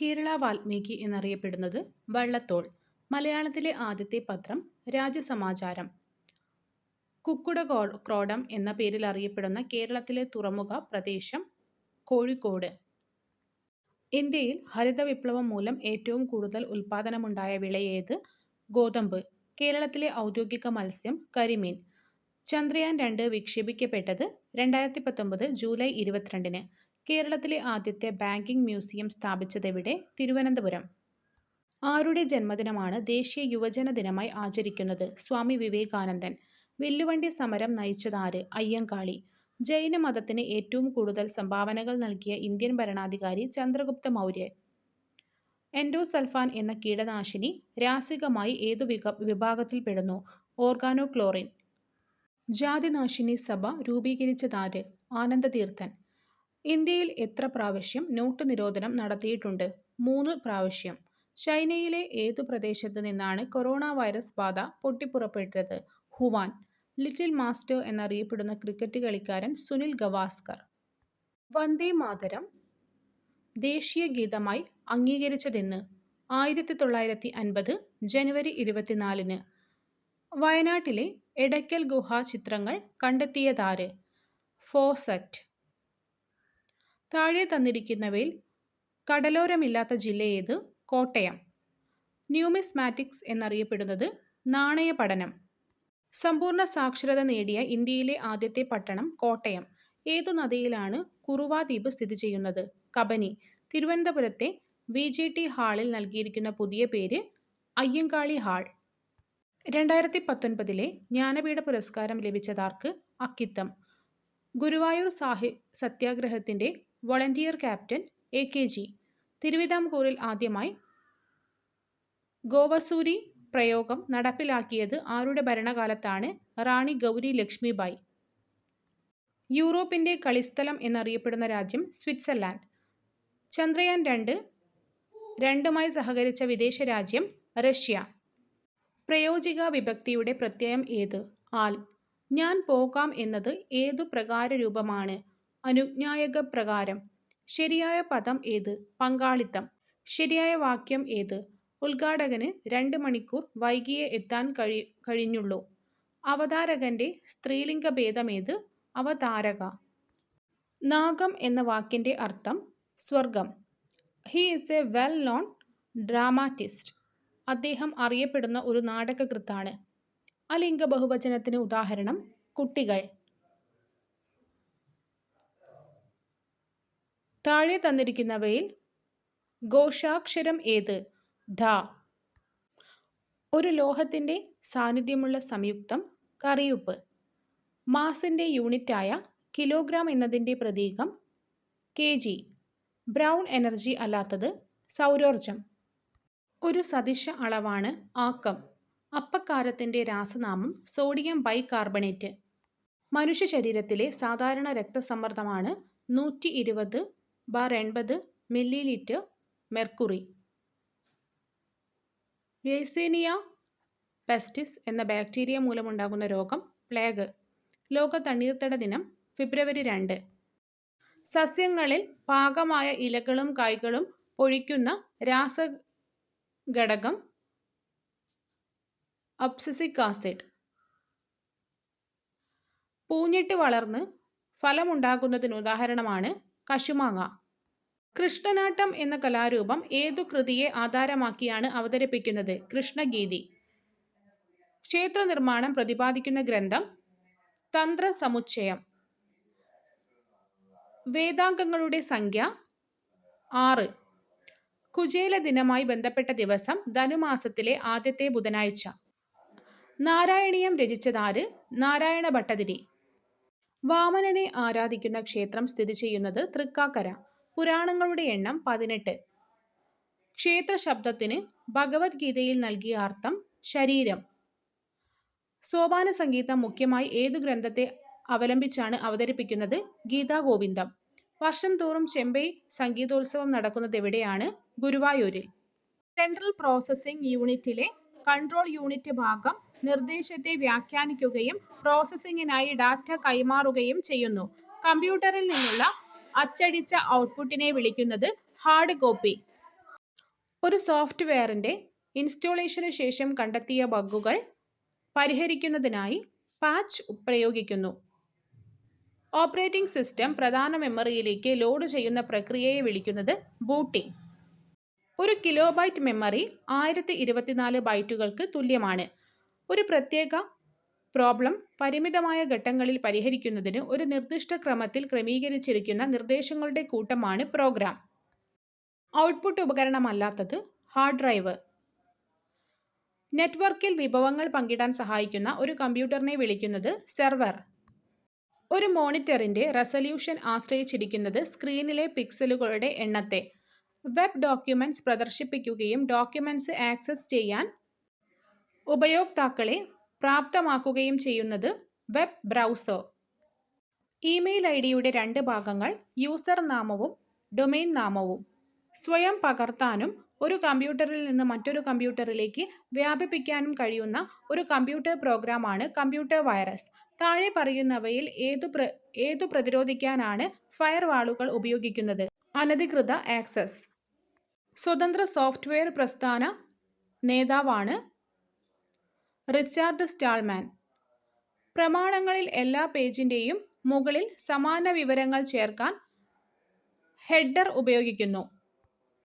കേരള വാൽമീകി എന്നറിയപ്പെടുന്നത് വള്ളത്തോൾ. മലയാളത്തിലെ ആദ്യത്തെ പത്രം രാജസമാചാരം. കുക്കുടക്രോഡം എന്ന പേരിൽ അറിയപ്പെടുന്ന കേരളത്തിലെ തുറമുഖ പ്രദേശം കോഴിക്കോട്. ഇന്ത്യയിൽ ഹരിതവിപ്ലവം മൂലം ഏറ്റവും കൂടുതൽ ഉൽപാദനമുണ്ടായ വിളയേത്? ഗോതമ്പ്. കേരളത്തിലെ ഔദ്യോഗിക മത്സ്യം കരിമീൻ. ചന്ദ്രയാൻ 2 വിക്ഷേപിക്കപ്പെട്ടത് 2019 ജൂലൈ 22-ന്. കേരളത്തിലെ ആദ്യത്തെ ബാങ്കിങ് മ്യൂസിയം സ്ഥാപിച്ചതെവിടെ? തിരുവനന്തപുരം. ആരുടെ ജന്മദിനമാണ് ദേശീയ യുവജന ദിനമായി ആചരിക്കുന്നത്? സ്വാമി വിവേകാനന്ദൻ. വില്ലുവണ്ടി സമരം നയിച്ചതാര്? അയ്യങ്കാളി. ജൈനമതത്തിന് ഏറ്റവും കൂടുതൽ സംഭാവനകൾ നൽകിയ ഇന്ത്യൻ ഭരണാധികാരി ചന്ദ്രഗുപ്ത മൗര്യൻ. എൻഡോസൾഫാൻ എന്ന കീടനാശിനി രാസികമായി ഏതു വിഭാഗത്തിൽപ്പെടുന്നു? ഓർഗാനോക്ലോറിൻ. ജാതിനാശിനി സഭ രൂപീകരിച്ചതാര്? ആനന്ദതീർത്ഥൻ. ഇന്ത്യയിൽ എത്ര പ്രാവശ്യം നോട്ട് നിരോധനം നടത്തിയിട്ടുണ്ട്? 3 പ്രാവശ്യം. ചൈനയിലെ ഏതു പ്രദേശത്ത് നിന്നാണ് കൊറോണ വൈറസ് ബാധ പൊട്ടിപ്പുറപ്പെട്ടത്? വുഹാൻ. ലിറ്റിൽ മാസ്റ്റർ എന്നറിയപ്പെടുന്ന ക്രിക്കറ്റ് കളിക്കാരൻ സുനിൽ ഗവാസ്കർ. വന്ദേമാതരം ദേശീയ ഗീതമായി അംഗീകരിച്ചതെന്ന്? 1950 ജനുവരി 24-ന്. വയനാട്ടിലെ എടയ്ക്കൽ ഗുഹാ ചിത്രങ്ങൾ കണ്ടെത്തിയതാര്? ഫോസറ്റ്. താഴെ തന്നിരിക്കുന്നവയിൽ കടലോരമില്ലാത്ത ജില്ല ഏത്? കോട്ടയം. ന്യൂമിസ്മാറ്റിക്സ് എന്നറിയപ്പെടുന്നത്? നാണയ പഠനം. സമ്പൂർണ്ണ സാക്ഷരത നേടിയ ഇന്ത്യയിലെ ആദ്യത്തെ പട്ടണം കോട്ടയം. ഏതു നദിയിലാണ് കുറുവ ദ്വീപ് സ്ഥിതി ചെയ്യുന്നത്? കബനി. തിരുവനന്തപുരത്തെ VGT ഹാളിൽ നൽകിയിരിക്കുന്ന പുതിയ പേര്? അയ്യങ്കാളി ഹാൾ. 2019-ലെ ജ്ഞാനപീഠ പുരസ്കാരം ലഭിച്ചതാർക്ക്? അക്കിത്തം. ഗുരുവായൂർ സത്യാഗ്രഹത്തിന്റെ വോളണ്ടിയർ ക്യാപ്റ്റൻ AKG. തിരുവിതാംകൂറിൽ ആദ്യമായി ഗോവസൂരി പ്രയോഗം നടപ്പിലാക്കിയത് ആരുടെ ഭരണകാലത്താണ്? റാണി ഗൗരി ലക്ഷ്മിബായി. യൂറോപ്പിന്റെ കളിസ്ഥലം എന്നറിയപ്പെടുന്ന രാജ്യം സ്വിറ്റ്സർലാൻഡ്. ചന്ദ്രയാൻ 2 സഹകരിച്ച വിദേശ രാജ്യം റഷ്യ. പ്രയോജിക വിഭക്തിയുടെ പ്രത്യയം ഏത്? ആൽ. ഞാൻ പോകാം എന്നത് ഏതു പ്രകാരരൂപമാണ്? അനുജ്ഞായകപ്രകാരം. ശരിയായ പദം ഏത്? പങ്കാളിത്തം. ശരിയായ വാക്യം ഏത്? ഉദ്ഘാടകന് 2 മണിക്കൂർ വൈകിയേ എത്താൻ കഴിഞ്ഞുള്ളൂ. അവതാരകന്റെ സ്ത്രീലിംഗ ഭേദമേത്? അവതാരക. നാഗം എന്ന വാക്കിന്റെ അർത്ഥം? സ്വർഗം. He is A well known dramatist. അദ്ദേഹം അറിയപ്പെടുന്ന ഒരു നാടകകൃത്താണ്. അലിംഗ ബഹുവചനത്തിന് ഉദാഹരണം? കുട്ടികൾ. താഴെ തന്നിരിക്കുന്നവയിൽ ഘോഷാക്ഷരം ഏത്? ധ. ഒരു ലോഹത്തിന്റെ സാന്നിധ്യമുള്ള സംയുക്തം? കറിയുപ്പ്. മാസിന്റെ യൂണിറ്റായ കിലോഗ്രാം എന്നതിന്റെ പ്രതീകം? kg. ബ്രൗൺ എനർജി അല്ലാത്തത്? സൗരോർജം. ഒരു സദിശ അളവാണ് ആക്കം. അപ്പക്കാരത്തിന്റെ രാസനാമം? Sodium bicarbonate. മനുഷ്യ ശരീരത്തിലെ സാധാരണ രക്തസമ്മർദ്ദമാണ് 120/80 മില്ലിലിറ്റർ മെർക്കുറി. യെർസീനിയ പെസ്റ്റിസ് എന്ന ബാക്ടീരിയ മൂലമുണ്ടാകുന്ന രോഗം? പ്ലേഗ്. ലോക തണ്ണീർത്തട ദിനം ഫെബ്രുവരി 2. സസ്യങ്ങളിൽ പാകമായ ഇലകളും കായ്കളും പൊഴിക്കുന്ന രാസഘടകം? Abscisic acid. പൂഞ്ഞിട്ട് വളർന്ന് ഫലമുണ്ടാകുന്നതിന് ഉദാഹരണമാണ് കശുമാങ്ങ. കൃഷ്ണനാട്ടം എന്ന കലാരൂപം ഏതു കൃതിയെ ആധാരമാക്കിയാണ് അവതരിപ്പിക്കുന്നത്? കൃഷ്ണഗീതി. ക്ഷേത്ര നിർമ്മാണം പ്രതിപാദിക്കുന്ന ഗ്രന്ഥം? തന്ത്രസമുച്ചയം. വേദാംഗങ്ങളുടെ സംഖ്യ? 6. കുചേല ദിനമായി ബന്ധപ്പെട്ട ദിവസം? ധനുമാസത്തിലെ ആദ്യത്തെ ബുധനാഴ്ച. നാരായണീയം രചിച്ചതാര്? നാരായണ ഭട്ടതിരി. വാമനനെ ആരാധിക്കുന്ന ക്ഷേത്രം സ്ഥിതി ചെയ്യുന്നത്? തൃക്കാക്കര. പുരാണങ്ങളുടെ എണ്ണം? 18. ക്ഷേത്ര ശബ്ദത്തിന് ഭഗവത്ഗീതയിൽ നൽകിയ അർത്ഥം? ശരീരം. സോപാന സംഗീതം മുഖ്യമായി ഏതു ഗ്രന്ഥത്തെ അവലംബിച്ചാണ് അവതരിപ്പിക്കുന്നത്? ഗീതാഗോവിന്ദം. വർഷം തോറും ചെമ്പൈ സംഗീതോത്സവം നടക്കുന്നതെവിടെയാണ്? ഗുരുവായൂരിൽ. സെൻട്രൽ പ്രോസസ്സിംഗ് യൂണിറ്റിലെ കൺട്രോൾ യൂണിറ്റ് ഭാഗം നിർദ്ദേശത്തെ വ്യാഖ്യാനിക്കുകയും പ്രോസസ്സിംഗിനായി ഡാറ്റ കൈമാറുകയും ചെയ്യുന്നു. കമ്പ്യൂട്ടറിൽ നിന്നുള്ള അച്ചടിച്ച ഔട്ട്പുട്ടിനെ വിളിക്കുന്നത് ഹാർഡ് കോപ്പി. ഒരു സോഫ്റ്റ്വെയറിൻ്റെ ഇൻസ്റ്റോളേഷനു ശേഷം കണ്ടെത്തിയ ബഗ്ഗുകൾ പരിഹരിക്കുന്നതിനായി പാച്ച് പ്രയോഗിക്കുന്നു. ഓപ്പറേറ്റിംഗ് സിസ്റ്റം പ്രധാന മെമ്മറിയിലേക്ക് ലോഡ് ചെയ്യുന്ന പ്രക്രിയയെ വിളിക്കുന്നത് ബൂട്ടിംഗ്. ഒരു കിലോബൈറ്റ് മെമ്മറി 1024 ബൈറ്റുകൾക്ക് തുല്യമാണ്. ഒരു പ്രത്യേക പ്രോബ്ലം പരിമിതമായ ഘട്ടങ്ങളിൽ പരിഹരിക്കുന്നതിന് ഒരു നിർദ്ദിഷ്ട ക്രമത്തിൽ ക്രമീകരിച്ചിരിക്കുന്ന നിർദ്ദേശങ്ങളുടെ കൂട്ടമാണ് പ്രോഗ്രാം. ഔട്ട്പുട്ട് ഉപകരണമല്ലാത്തത് ഹാർഡ് ഡ്രൈവ്. നെറ്റ്വർക്കിൽ വിഭവങ്ങൾ പങ്കിടാൻ സഹായിക്കുന്ന ഒരു കമ്പ്യൂട്ടറിനെ വിളിക്കുന്നത് സെർവർ. ഒരു മോണിറ്ററിൻ്റെ റെസല്യൂഷൻ ആശ്രയിച്ചിരിക്കുന്നത് സ്ക്രീനിലെ പിക്സലുകളുടെ എണ്ണത്തെ. വെബ് ഡോക്യുമെന്റ്സ് പ്രദർശിപ്പിക്കുകയും ഡോക്യുമെന്റ്സ് ആക്സസ് ചെയ്യാൻ ഉപയോക്താക്കളെ പ്രാപ്തമാക്കുകയും ചെയ്യുന്നത് വെബ് ബ്രൗസർ. ഇമെയിൽ ഐഡിയുടെ 2 ഭാഗങ്ങൾ യൂസർ നാമവും ഡൊമെയ്ൻ നാമവും. സ്വയം പകർത്താനും ഒരു കമ്പ്യൂട്ടറിൽ നിന്ന് മറ്റൊരു കമ്പ്യൂട്ടറിലേക്ക് വ്യാപിപ്പിക്കാനും കഴിയുന്ന ഒരു കമ്പ്യൂട്ടർ പ്രോഗ്രാമാണ് കമ്പ്യൂട്ടർ വൈറസ്. താഴെ പറയുന്നവയിൽ ഏതു പ്രതിരോധിക്കാനാണ് ഫയർവാളുകൾ ഉപയോഗിക്കുന്നത്? അനധികൃത ആക്സസ്. സ്വതന്ത്ര സോഫ്റ്റ്വെയർ പ്രസ്ഥാന നേതാവാണ് റിച്ചാർഡ് സ്റ്റാൾമാൻ. പ്രമാണങ്ങളിൽ എല്ലാ പേജിൻ്റെയും മുകളിൽ സമാന വിവരങ്ങൾ ചേർക്കാൻ ഹെഡർ ഉപയോഗിക്കുന്നു.